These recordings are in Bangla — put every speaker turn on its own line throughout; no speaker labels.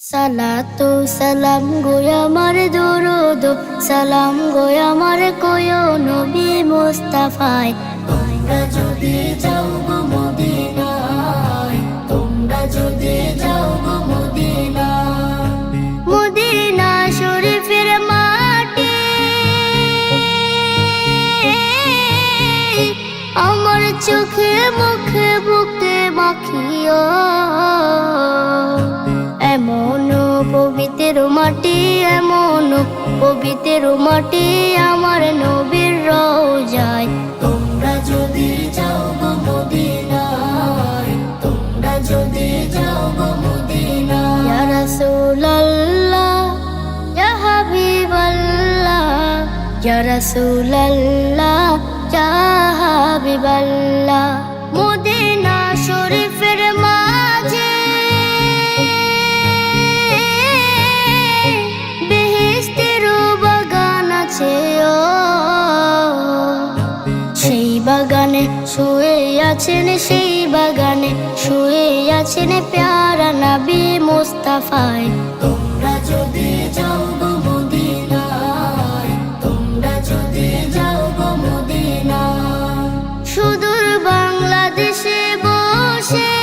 সালাতু সালাম গো আমার দরুদ সালাম গো আমার কোয় নবী মুস্তাফায়। তোমরা যদি যাও গো মদিনায়, তোমরা যদি যাও গো মদিনায়, মদিনা শরীফের মাটি আমার চোখে মুখে বুকে মাখিও। এমন পবিত্র মাটি, এমন পবিত্র মাটি আমার নবীর রওজায়। তোমরা যদি যাও গো মদিনায়, তোমরা যদি যাও গো মদিনায়। ইয়া রাসূলুল্লাহ ইয়া হাবিবাল্লাহ, ইয়া রাসূলুল্লাহ ইয়া হাবিবাল্লাহ। মদিনা শরীফের মাঝে সেই বাগানে শুয়ে আছেন, সেই বাগানে শুয়ে আছেন প্যারা নবী মুস্তাফায়। তোমরা যদি যাও গো মদিনায়, তোমরা যদি যাও গো মদিনায়। সুদূর বাংলাদেশে বসে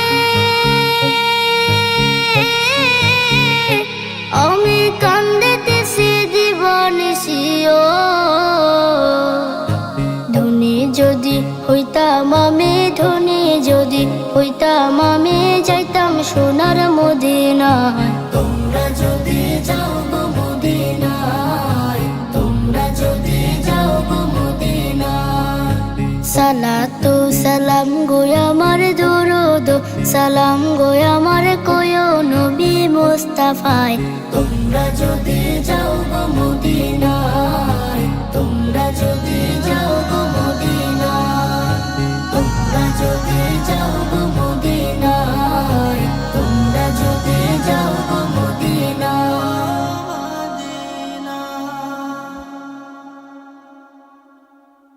আমি কান্দিতেছি দিবানিশিও। যদি হইতাম আমি ধনী, যদি হইতাম আমি যাইতাম সোনার মদিনায়। তোমরা যদি যাও গো মদিনায়, তোমরা যদি যাও গো মদিনায়। সালাতু সালাম গো আমার দরুদ সালাম গো আমার কোয় নবী মুস্তাফায়। তোমরা যদি যাও গো মদিনায়, তোমরা যদি যাও গো মদিনায়, তোমরা যদি যাও গো